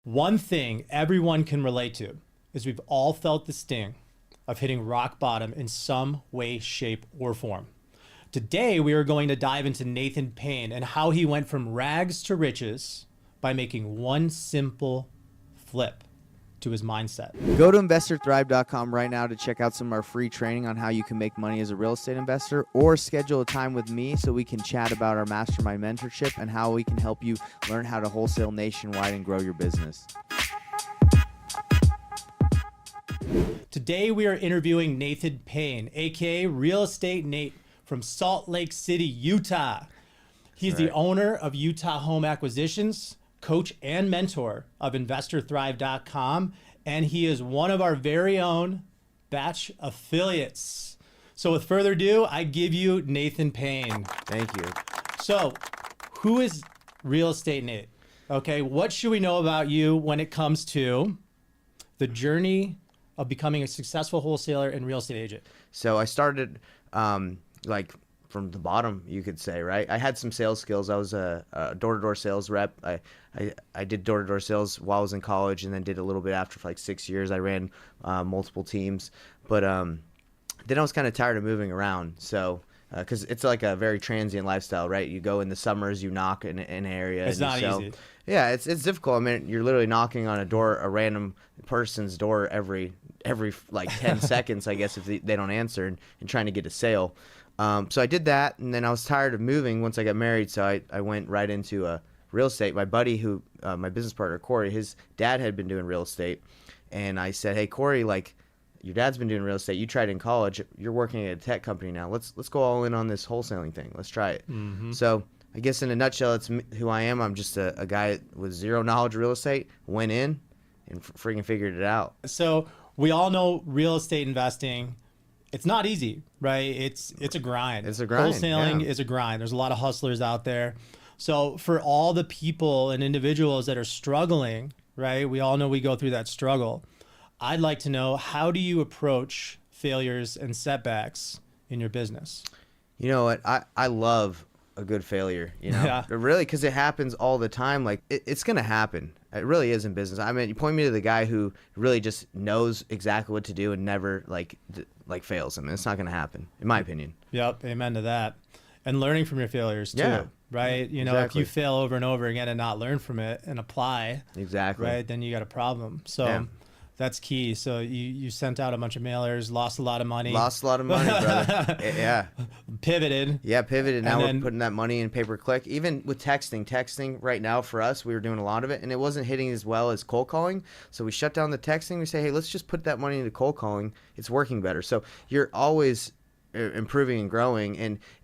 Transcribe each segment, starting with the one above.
One thing everyone can relate to is we've all felt the sting of hitting rock bottom in some way, shape, or form. Today, we are going to dive into Nathan Payne and how he went from rags to riches by making one simple flip to his mindset. Go to investorthrive.com right now to check out some of our free training on how you can make money as a real estate investor, or schedule a time with me so we can chat about our mastermind mentorship and how we can help you learn how to wholesale nationwide and grow your business. Today, we are interviewing Nathan Payne, aka Real Estate Nate from Salt Lake City, Utah. He's the owner of Utah Home Acquisitions, coach and mentor of investorthrive.com, and he is one of our very own Batch affiliates. So with further ado, I give you Nathan Payne. Thank you. So who is Real Estate Nate? Okay, what should we know about you when it comes to the journey of becoming a successful wholesaler and real estate agent? So I started like from the bottom, you could say, right? I had some sales skills. I was a door-to-door sales rep. I did door-to-door sales while I was in college, and then did a little bit after for like 6 years. I ran multiple teams, but then I was kind of tired of moving around. So because it's like a very transient lifestyle, right? You go in the summers, you knock in an area. It's not easy. Yeah, it's difficult. I mean, you're literally knocking on a random person's door every like 10 seconds, I guess, if they don't answer, and trying to get a sale. So I did that, and then I was tired of moving once I got married, so I went right into real estate. My buddy, my business partner, Corey, his dad had been doing real estate, and I said, hey, Corey, like, your dad's been doing real estate. You tried it in college. You're working at a tech company now. Let's go all in on this wholesaling thing. Let's try it. Mm-hmm. So I guess in a nutshell, it's who I am. I'm just a guy with zero knowledge of real estate, went in and freaking figured it out. So we all know real estate investing, it's not easy, right? It's a grind. It's a grind. Wholesaling is a grind. There's a lot of hustlers out there. So for all the people and individuals that are struggling, right? We all know we go through that struggle. I'd like to know, how do you approach failures and setbacks in your business? You know what? I love a good failure, you know, Yeah. Really, because it happens all the time. Like it's going to happen. It really is in business. I mean, you point me to the guy who really just knows exactly what to do and never like fails. I mean, it's not going to happen, in my opinion. Yep. Amen to that. And learning from your failures too, Yeah. right? You know, Exactly. if you fail over and over again and not learn from it and apply, Exactly. right, then you got a problem. So Yeah. that's key. So you sent out a bunch of mailers, lost a lot of money. Lost a lot of money, brother. Yeah. Pivoted. Yeah, pivoted. Now And then, we're putting that money in pay-per-click. Even with texting right now for us, we were doing a lot of it, and it wasn't hitting as well as cold calling. So we shut down the texting. We say, hey, let's just put that money into cold calling. It's working better. So you're always improving and growing,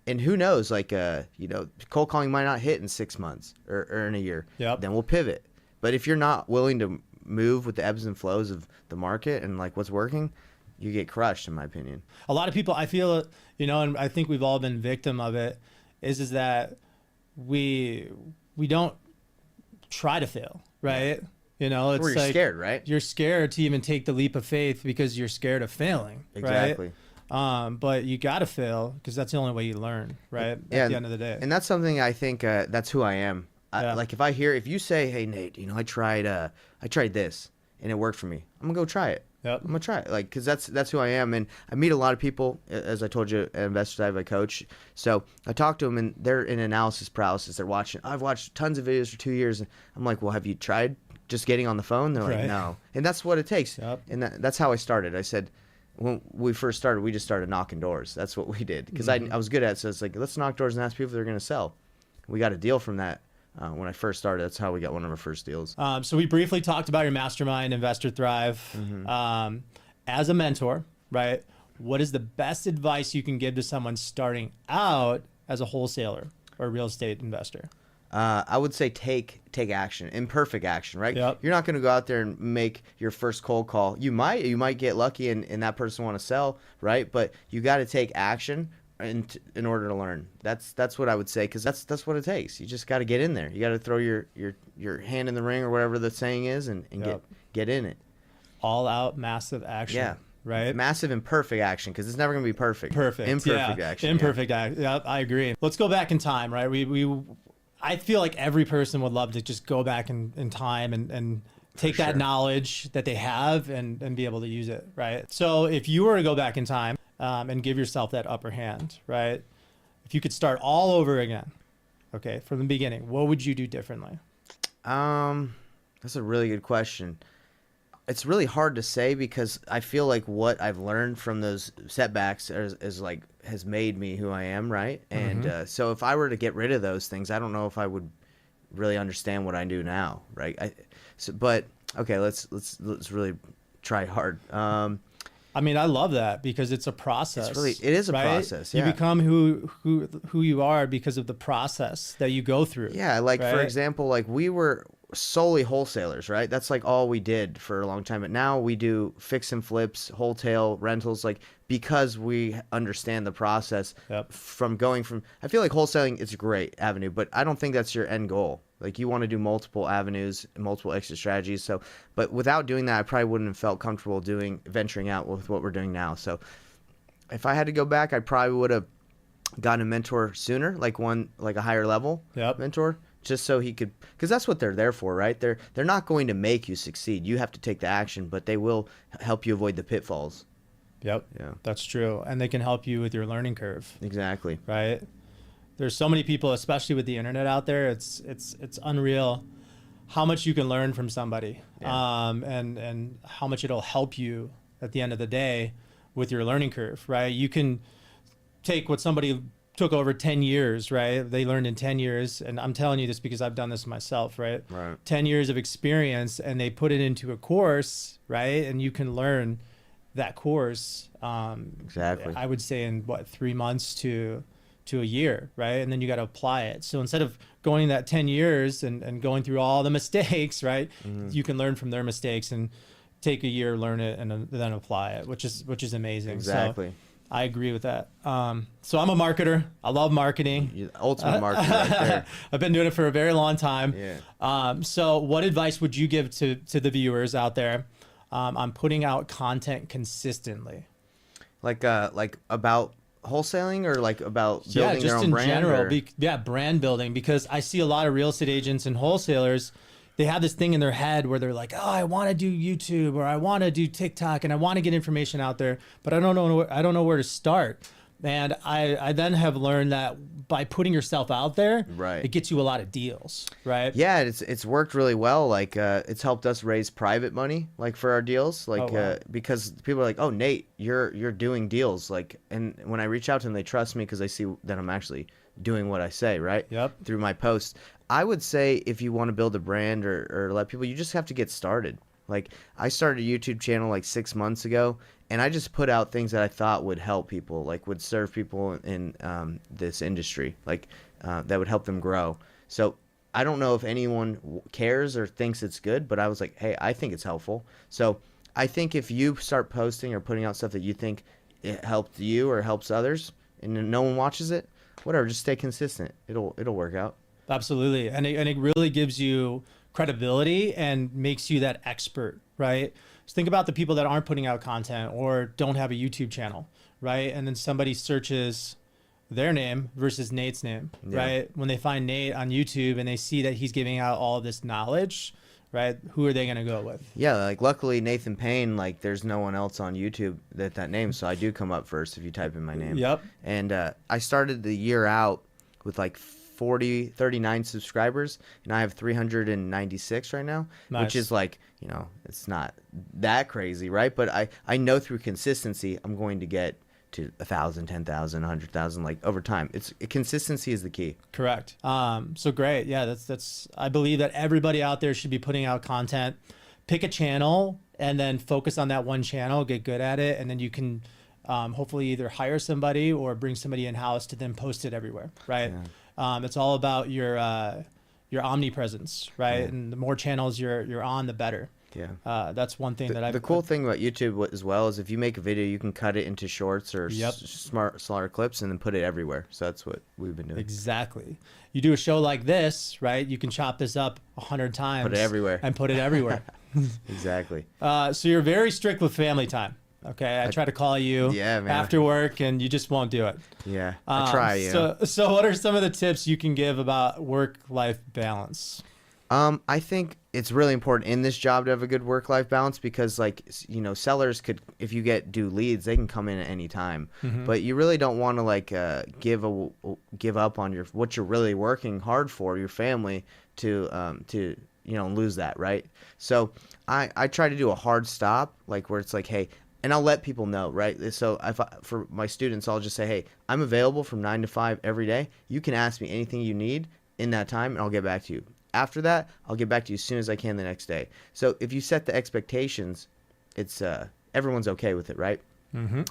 and who knows, like you know, cold calling might not hit in 6 months or in a year. Yep. Then we'll pivot. But if you're not willing to move with the ebbs and flows of the market and like what's working, you get crushed, in my opinion. A lot of people, I feel, you know, and I think we've all been victim of it, is that we don't try to fail, right? You know, it's You're like scared, right? You're scared to even take the leap of faith because you're scared of failing. Exactly. Right? But you got to fail because that's the only way you learn, right? Yeah, At the end of the day. And that's something I think that's who I am. Yeah. Like if you say, hey, Nate, you know, I tried this and it worked for me, I'm gonna go try it. Yep. I'm gonna try it, like, because that's who I am. And I meet a lot of people, as I told you, at Investor Dive, I coach. So I talk to them, and they're in analysis paralysis. They're watching. I've watched tons of videos for 2 years, and I'm like, well, have you tried just getting on the phone? They're like, Right. no. And that's what it takes. Yep. And that's how I started. I said, when we first started, we just started knocking doors. That's what we did, because I was good at it. So it's like, let's knock doors and ask people if they're gonna sell. We got a deal from that. When I first started, that's how we got one of our first deals. So we briefly talked about your mastermind, Investor Thrive. As a mentor, right? What is the best advice you can give to someone starting out as a wholesaler or real estate investor? I would say take action, imperfect action, right? Yep. You're not going to go out there and make your first cold call. You might get lucky and that person want to sell, right? But you got to take action in order to learn. That's what I would say, because that's what it takes. You just got to get in there. You got to throw your hand in the ring, or whatever the saying is, and Yep. get in it. All out massive action. Yeah. Right? Massive imperfect action, because it's never going to be perfect. Perfect. Imperfect yeah. action. Imperfect action. Yeah, I agree. Let's go back in time, right? I feel like every person would love to just go back in time and take that sure. knowledge that they have and be able to use it, right? So if you were to go back in time and give yourself that upper hand, right? If you could start all over again, okay, from the beginning, what would you do differently? That's a really good question. It's really hard to say because I feel like what I've learned from those setbacks is like has made me who I am, right? And so if I were to get rid of those things, I don't know if I would really understand what I do now, right? But okay, let's really try hard. I mean, I love that because it's a process. It is a right? process. Yeah. You become who you are because of the process that you go through. Yeah, like right? for example, like we were solely wholesalers, right? That's like all we did for a long time. But now we do fix and flips, wholesale, rentals, like because we understand the process from going from, I feel like wholesaling is a great avenue, but I don't think that's your end goal. Like you want to do multiple avenues, multiple exit strategies. So, but without doing that, I probably wouldn't have felt comfortable venturing out with what we're doing now. So if I had to go back, I probably would have gotten a mentor sooner, like a higher level mentor, just so he could, because that's what they're there for, right? They're not going to make you succeed. You have to take the action, but they will help you avoid the pitfalls. Yep. Yeah. That's true. And they can help you with your learning curve. Exactly. Right. There's so many people, especially with the internet out there. It's unreal how much you can learn from somebody, and how much it'll help you at the end of the day with your learning curve, right? You can take what somebody took over 10 years, right? They learned in 10 years. And I'm telling you this because I've done this myself, right? 10 years of experience, and they put it into a course, right? And you can learn that course. Exactly. I would say in 3 months to a year, right? And then you got to apply it. So instead of going that 10 years and going through all the mistakes, right? You can learn from their mistakes and take a year, learn it, and then apply it, which is amazing. Exactly. So I agree with that. So I'm a marketer. I love marketing. You're the ultimate marketer right there. I've been doing it for a very long time. Yeah. So what advice would you give to the viewers out there on putting out content consistently? Like about wholesaling, or like about building just their own in brand? general. Brand building, because I see a lot of real estate agents and wholesalers. They have this thing in their head where they're like, oh, I want to do YouTube, or I want to do TikTok, and I want to get information out there, but I don't know where to start. And I then have learned that by putting yourself out there, right, it gets you a lot of deals, right? Yeah, it's worked really well. Like it's helped us raise private money, like for our deals, like because people are like, oh, Nate, you're doing deals, like, and when I reach out to them, they trust me because they see that I'm actually doing what I say, right? Yep. Through my posts. I would say if you want to build a brand or let people, you just have to get started. Like I started a YouTube channel like 6 months ago, and I just put out things that I thought would help people, like would serve people in this industry, like that would help them grow. So I don't know if anyone cares or thinks it's good, but I was like, hey, I think it's helpful. So I think if you start posting or putting out stuff that you think it helped you or helps others, and no one watches it, whatever, just stay consistent. It'll work out. Absolutely. And it really gives you credibility and makes you that expert, right? So think about the people that aren't putting out content or don't have a YouTube channel, right? And then somebody searches their name versus Nate's name, right? When they find Nate on YouTube and they see that he's giving out all of this knowledge, right? Who are they going to go with? Yeah, like luckily Nathan Payne, like there's no one else on YouTube that name, so I do come up first if you type in my name. Yep. And I started the year out with like 39 subscribers, and I have 396 right now. Nice. Which is like, it's not that crazy, right? But I know through consistency I'm going to get to 1,000, 10,000, 100,000, like over time. Consistency is the key. Correct. So great. Yeah, that's I believe that everybody out there should be putting out content. Pick a channel and then focus on that one channel, get good at it, and then you can hopefully either hire somebody or bring somebody in-house to then post it everywhere, right? Yeah. It's all about your omnipresence, right? Yeah. And the more channels you're on, the better. Yeah. That's one thing the cool thing about YouTube as well is if you make a video, you can cut it into shorts or smaller clips and then put it everywhere. So that's what we've been doing. Exactly. You do a show like this, right? You can chop this up 100 times. Put it everywhere. And put it everywhere. Exactly. So you're very strict with family time. Okay, I try to call you after work, and you just won't do it. Yeah, I try. So what are some of the tips you can give about work-life balance? I think it's really important in this job to have a good work-life balance because, like, sellers could, if you do leads, they can come in at any time. But you really don't want to like give up on what you're really working hard for, your family, to lose that, right? So I try to do a hard stop, like where it's like, hey, and I'll let people know, right? So for my students, I'll just say, hey, I'm available from 9 to 5 every day. You can ask me anything you need in that time, and I'll get back to you. After that, I'll get back to you as soon as I can the next day. So if you set the expectations, it's everyone's okay with it, right?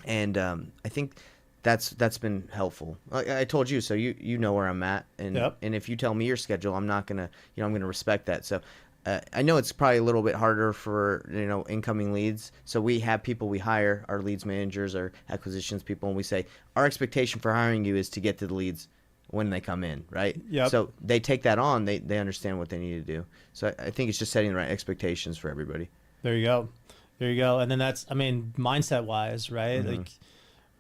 And I think that's been helpful. I told you, so you know where I'm at, and and if you tell me your schedule, I'm not gonna, I'm gonna respect that. So I know it's probably a little bit harder for incoming leads. So we have people we hire, our leads managers, our acquisitions people, and we say our expectation for hiring you is to get to the leads when they come in, right? So they take that on. They understand what they need to do. So I think it's just setting the right expectations for everybody. There you go. And then that's, mindset wise, right? Like,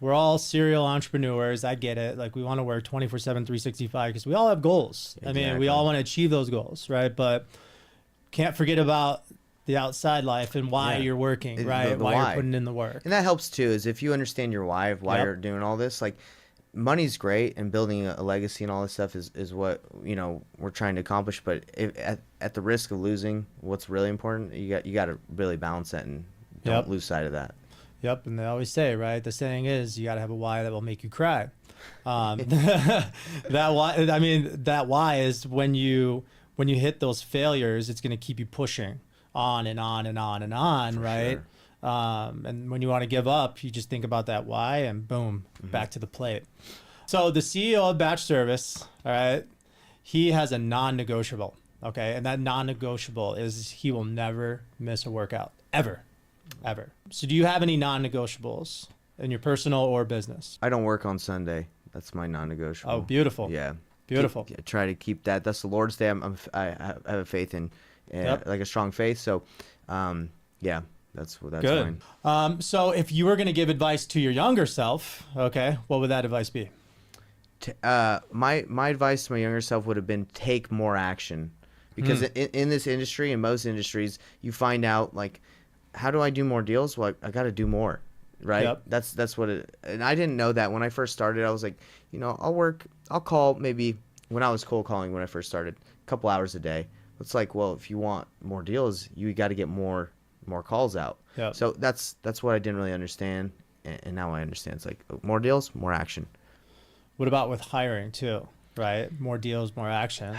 we're all serial entrepreneurs. I get it. Like, we want to work 24/7, 365 because we all have goals. Exactly. We all want to achieve those goals, right? But can't forget about the outside life and why you're working, right? Why you're putting in the work. And that helps too, is if you understand your why you're doing all this, like, money's great and building a legacy and all this stuff is what we're trying to accomplish, but at the risk of losing what's really important, you got to really balance that and don't lose sight of that. And they always say, right, the saying is, you got to have a why that will make you cry. That why is when you hit those failures, it's going to keep you pushing on and on and on and on, right? Sure. And when you want to give up, you just think about that why and boom, back to the plate. So the CEO of Batch Service, all right, he has a non-negotiable, okay? And that non-negotiable is he will never miss a workout, ever. So do you have any non-negotiables in your personal or business? I don't work on Sunday. That's my non-negotiable. Oh, beautiful. Yeah. Beautiful. Try to keep that. That's the Lord's Day. I have a faith in, like a strong faith. So, That's good. Fine. So if you were going to give advice to your younger self, okay, what would that advice be? My advice to my younger self would have been take more action, because in this industry, in most industries, you find out, like, how do I do more deals? Well, I got to do more, right? That's what it. And I didn't know that when I first started. I was like, I'll call maybe when I was cold calling when I first started, a couple hours a day. It's like, well, if you want more deals, you got to get more calls out. So that's what I didn't really understand, and now I understand. It's like more deals, more action. What about with hiring too, right? More deals, more action.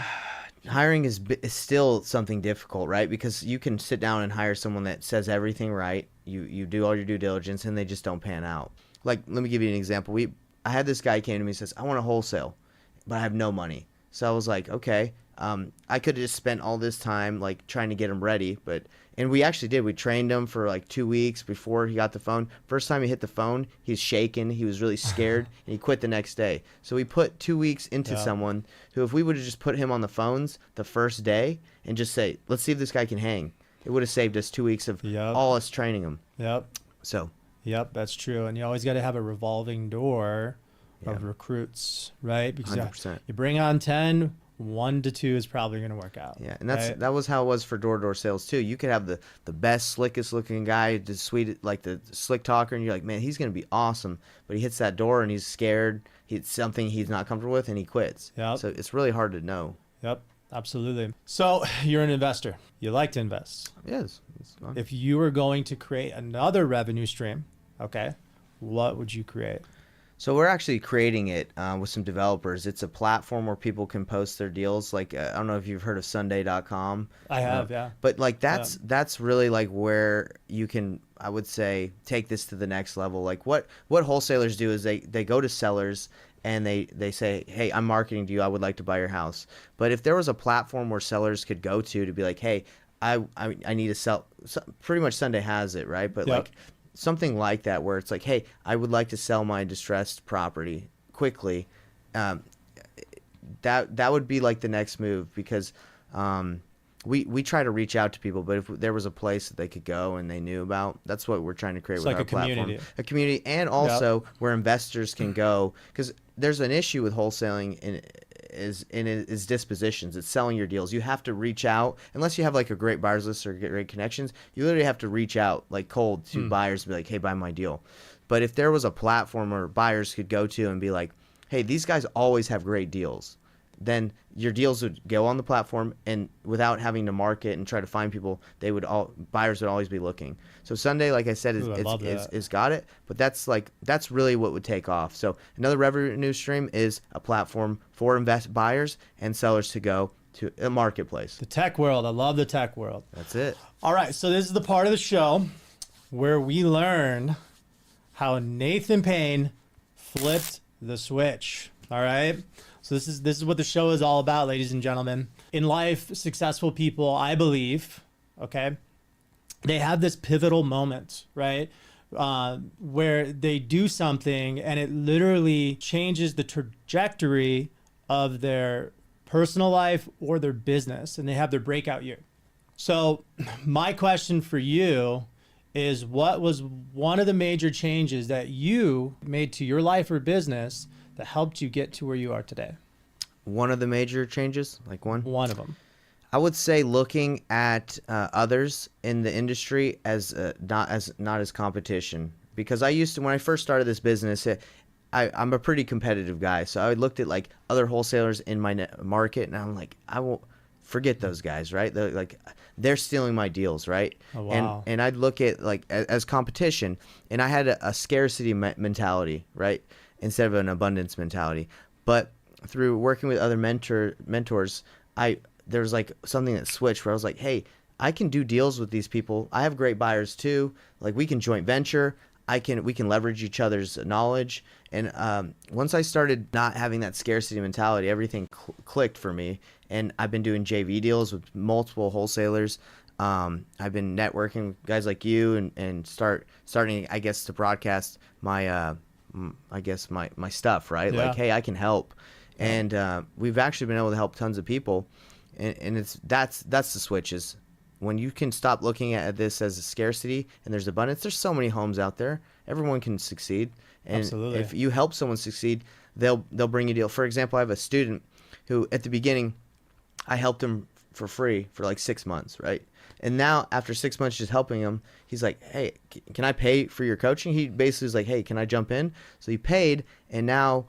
Hiring is still something difficult, right? Because you can sit down and hire someone that says everything right. You do all your due diligence, and they just don't pan out. Like, let me give you an example. I had this guy came to me and says, I want to wholesale, but I have no money. So I was like, okay. I could have just spent all this time like trying to get him ready, and we actually did. We trained him for like 2 weeks before he got the phone. First time he hit the phone, he's shaking. He was really scared, and he quit the next day. So we put 2 weeks into someone who, if we would have just put him on the phones the first day and just say, let's see if this guy can hang, it would have saved us 2 weeks of all us training him. So. That's true. And you always got to have a revolving door of recruits, right? Because 100%. You bring on 10, 1 to 2 is probably going to work out. Yeah, and that was how it was for door-to-door sales too. You could have the best, slickest looking guy, the sweet, like the slick talker, and you're like, man, he's going to be awesome. But he hits that door and he's scared. It's something he's not comfortable with, and he quits. So it's really hard to know. Absolutely. So you're an investor. You like to invest. Yes. It's fun. If you were going to create another revenue stream, okay, what would you create? So we're actually creating it with some developers. It's a platform where people can post their deals. Like, I don't know if you've heard of Sunday.com. I have, yeah. But like that's really like where you can, I would say, take this to the next level. Like what wholesalers do is they go to sellers and they say, hey, I'm marketing to you. I would like to buy your house. But if there was a platform where sellers could go to be like, hey, I need to sell. Pretty much Sunday has it, right? But like something like that where it's like, hey, I would like to sell my distressed property quickly. That would be like the next move, because we try to reach out to people, but if there was a place that they could go and they knew about, that's what we're trying to create with our platform. A community, and also where investors can go, because there's an issue with wholesaling is dispositions. It's selling your deals. You have to reach out, unless you have like a great buyers list or great connections. You literally have to reach out like cold to buyers and be like, hey, buy my deal. But if there was a platform where buyers could go to and be like, hey, these guys always have great deals, then your deals would go on the platform, and without having to market and try to find people, buyers would always be looking. So Sunday, like I said, is got it, but that's really what would take off. So another revenue stream is a platform for buyers and sellers to go to a marketplace. The tech world. I love the tech world. That's it. All right, so this is the part of the show where we learn how Nathan Payne flipped the switch. All right. So this is what the show is all about, ladies and gentlemen. In life, successful people, I believe, okay, they have this pivotal moment, right, where they do something and it literally changes the trajectory of their personal life or their business, and they have their breakout year. So my question for you is, what was one of the major changes that you made to your life or business that helped you get to where you are today? One of the major changes, like one? One of them. I would say looking at others in the industry as not as competition. Because I used to, when I first started this business, I'm a pretty competitive guy. So I looked at like other wholesalers in my market, and I'm like, I won't forget those guys, right? They're stealing my deals, right? Oh, wow. And I'd look at like as competition, and I had a scarcity mentality, right, instead of an abundance mentality. But through working with other mentors, there was like something that switched where I was like, hey, I can do deals with these people. I have great buyers too. Like, we can joint venture. We can leverage each other's knowledge. And once I started not having that scarcity mentality, everything clicked for me. And I've been doing JV deals with multiple wholesalers. I've been networking with guys like you and starting, I guess, to broadcast my my stuff, right? Yeah. Like, hey, I can help. And we've actually been able to help tons of people. And that's the switches. When you can stop looking at this as a scarcity and there's abundance, there's so many homes out there. Everyone can succeed. And Absolutely. if you help someone succeed, they'll bring you a deal. For example, I have a student who at the beginning, I helped him for free for like 6 months, right? And now after 6 months just helping him, he's like, hey, can I pay for your coaching? He basically was like, hey, can I jump in? So he paid, and now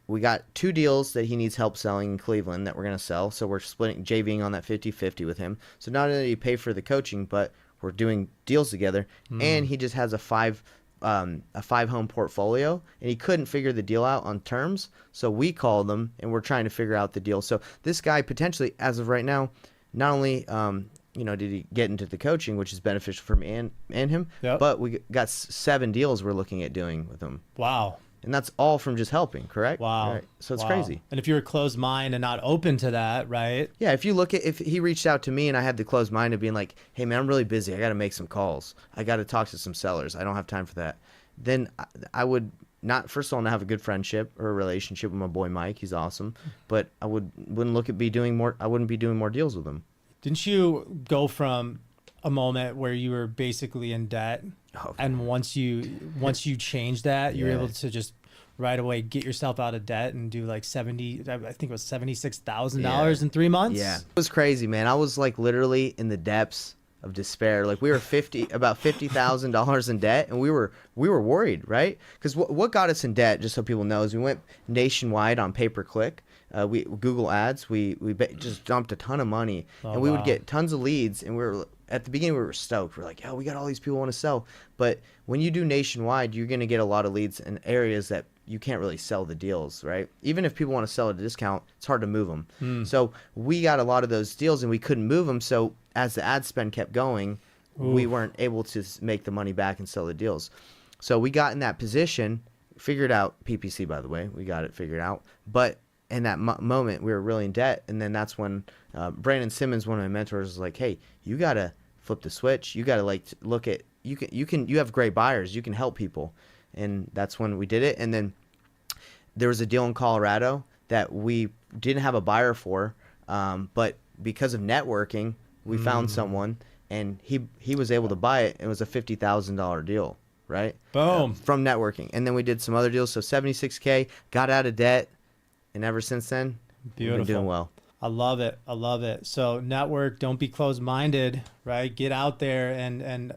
we got 2 deals that he needs help selling in Cleveland that we're going to sell. So we're splitting, JVing on that 50-50 with him. So not only do you pay for the coaching, but we're doing deals together. And he just has a 5-home portfolio, and he couldn't figure the deal out on terms. So we called them, and we're trying to figure out the deal. So this guy potentially, as of right now, not only did he get into the coaching, which is beneficial for me and him, Yep. but we got 7 deals we're looking at doing with him. Wow. And that's all from just helping, correct? Wow. Right. So it's Wow. crazy. And if you're a closed mind and not open to that, right? Yeah, if he reached out to me and I had the closed mind of being like, hey, man, I'm really busy. I got to make some calls. I got to talk to some sellers. I don't have time for that. Then I would not, first of all, not have a good friendship or a relationship with my boy Mike. He's awesome. But I wouldn't be doing more deals with him. Didn't you go from a moment where you were basically in debt, and once you changed that, you were able to just right away get yourself out of debt and do like I think it was $76,000 in 3 months? Yeah, it was crazy, man. I was like literally in the depths of despair. Like, we were about $50,000 in debt, and we were worried, right? Because what got us in debt, just so people know, is we went nationwide on pay-per-click. We Google Ads. We just dumped a ton of money, and we would get tons of leads. And at the beginning we were stoked. We're like, we got all these people want to sell. But when you do nationwide, you're going to get a lot of leads in areas that you can't really sell the deals, right? Even if people want to sell at a discount, it's hard to move them. So we got a lot of those deals, and we couldn't move them. So as the ad spend kept going, we weren't able to make the money back and sell the deals. So we got in that position, figured out PPC, by the way. We got it figured out. But in that moment, we were really in debt. And then that's when Brandon Simmons, one of my mentors, was like, hey, you got to flip the switch. You got to look at, you have great buyers. You can help people. And that's when we did it. And then there was a deal in Colorado that we didn't have a buyer for, but because of networking, we found someone, and he was able to buy it. It was a $50,000 deal, right? Boom. From networking. And then we did some other deals. So $76K, got out of debt, and ever since then, Beautiful. We've been doing well. I love it. I love it. So network, don't be closed-minded, right? Get out there and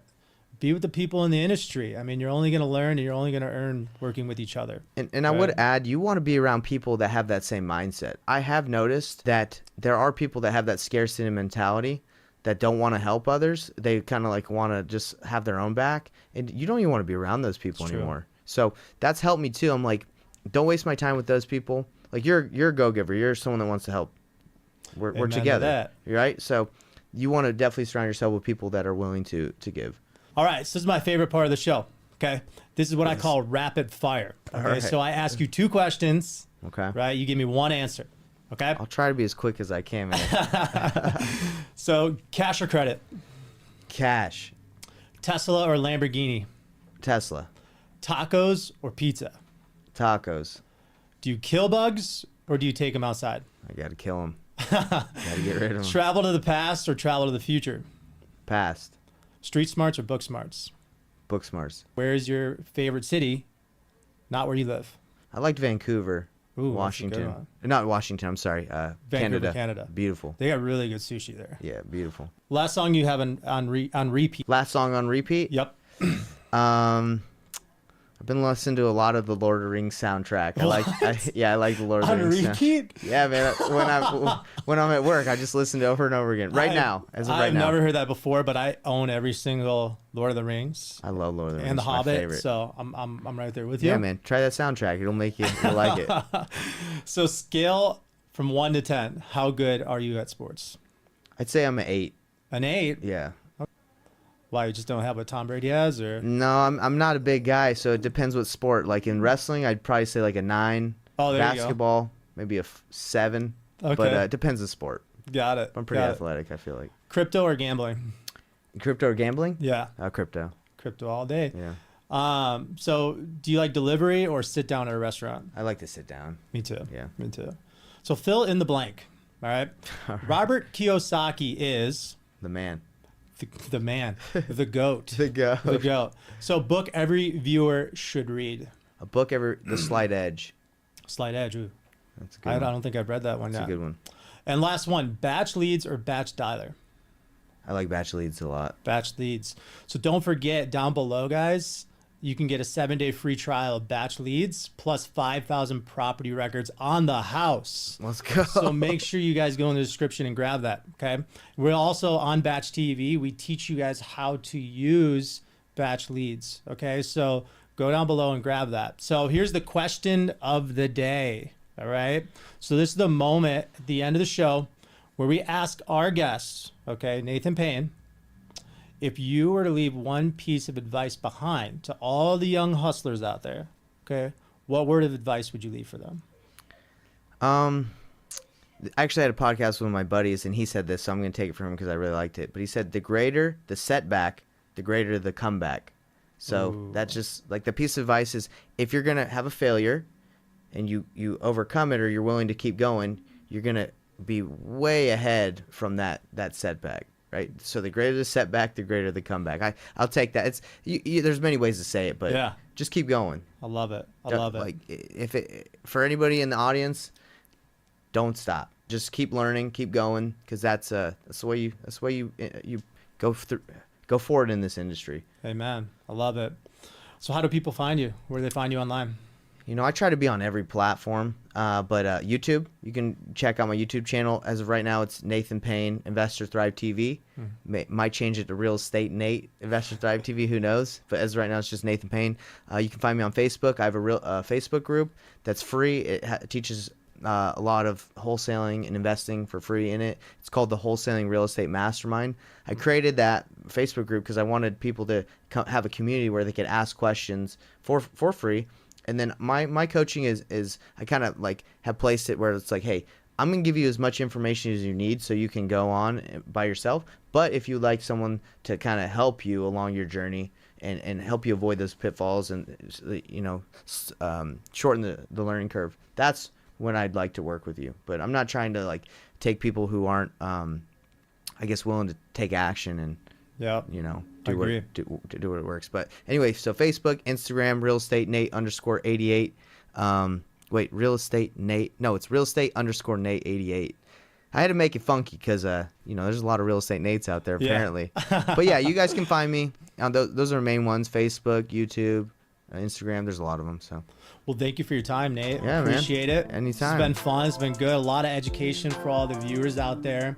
be with the people in the industry. I mean, you're only going to learn and you're only going to earn working with each other. And I would add, you want to be around people that have that same mindset. I have noticed that there are people that have that scarcity mentality that don't want to help others. They kind of like want to just have their own back. And you don't even want to be around those people anymore. So that's helped me too. I'm like, don't waste my time with those people. Like you're a go-giver. You're someone that wants to help. We're together, right? So you want to definitely surround yourself with people that are willing to give. All right, so this is my favorite part of the show. Okay, this is what I call rapid fire. Okay, right. So I ask you 2 questions. Okay. Right, you give me 1 answer. Okay. I'll try to be as quick as I can, man. So cash or credit? Cash. Tesla or Lamborghini? Tesla. Tacos or pizza? Tacos. Do you kill bugs or do you take them outside? I gotta kill them. Gotta get rid of them. Travel to the past or travel to the future? Past. Street smarts or book smarts? Book smarts. Where is your favorite city? Not where you live. I liked Vancouver. Ooh, Washington. Not Washington, I'm sorry. Vancouver, Canada. Beautiful. They got really good sushi there. Yeah, beautiful. Last song you have on repeat? Last song on repeat? Yep. I've been listening to a lot of the Lord of the Rings soundtrack. I like the Lord of the On Rings. repeat? Yeah, man. When I'm at work, I just listen to it over and over again. Now, as of right now. I've never heard that before, but I own every single Lord of the Rings. I love Lord of the Rings. And The my Hobbit. favorite. So I'm right there with you. Yeah, man. Try that soundtrack. It'll make you'll like it. So scale from 1 to 10. How good are you at sports? I'd say I'm an 8. An 8? Yeah. Why, you just don't have what Tom Brady has, or? No, I'm not a big guy, so it depends what sport. Like in wrestling, I'd probably say like a 9. Oh, there Basketball, you go. maybe a 7. Okay. But it depends on sport. Got it. I'm pretty athletic, I feel like. Crypto or gambling? Crypto or gambling? Yeah. Crypto. Crypto all day. Yeah. So do you like delivery or sit down at a restaurant? I like to sit down. Me too. Yeah. Me too. So fill in the blank. All right. Robert Kiyosaki is The man. the man, the goat. The goat. The goat. So book every viewer should read. A book The Slight Edge. Slight Edge. Ooh. That's a good I one. don't think I've read that one That's yet. a good one. And last one, batch leads or batch dialer? I like batch leads a lot. Batch leads. So don't forget, down below, guys, you can get a 7-day free trial of batch leads plus 5,000 property records on the house. Let's go. So make sure you guys go in the description and grab that, okay? We're also on BatchTV. We teach you guys how to use batch leads, okay? So go down below and grab that. So here's the question of the day, all right? So this is the moment at the end of the show where we ask our guests, okay, Nathan Payne, if you were to leave one piece of advice behind to all the young hustlers out there, okay, what word of advice would you leave for them? I actually had a podcast with one of my buddies, and he said this, so I'm going to take it from him because I really liked it. But he said, the greater the setback, the greater the comeback. So Ooh. That's just like the piece of advice is if you're going to have a failure and you overcome it or you're willing to keep going, you're going to be way ahead from that setback. Right, so the greater the setback, the greater the comeback. I'll take that. It's there's many ways to say it, but Yeah. just keep going. I love it. I love it. Like for anybody in the audience, don't stop. Just keep learning, keep going, because that's the way you go forward in this industry. Amen. I love it. So how do people find you? Where do they find you online? You know, I try to be on every platform, but YouTube, you can check out my YouTube channel. As of right now, it's Nathan Payne, Investor Thrive TV. Might change it to Real Estate Nate, Investor Thrive TV, who knows? But as of right now, it's just Nathan Payne. You can find me on Facebook. I have a real Facebook group that's free. It teaches a lot of wholesaling and investing for free in it. It's called the Wholesaling Real Estate Mastermind. I created that Facebook group because I wanted people to have a community where they could ask questions for free. And then my coaching is I kind of like have placed it where it's like, hey, I'm going to give you as much information as you need so you can go on by yourself. But if you'd like someone to kind of help you along your journey and help you avoid those pitfalls and, shorten the learning curve, that's when I'd like to work with you. But I'm not trying to like take people who aren't, I guess, willing to take action and, do what it works. But anyway, so Facebook, Instagram, Real Estate Nate _88. real estate Nate. No, it's real estate _ Nate 88. I had to make it funky because there's a lot of real estate Nates out there apparently. But yeah, you guys can find me on those are the main ones: Facebook, YouTube, Instagram. There's a lot of them. So. Well, thank you for your time, Nate. Yeah, Appreciate man. it. Anytime. It's been fun. It's been good. A lot of education for all the viewers out there.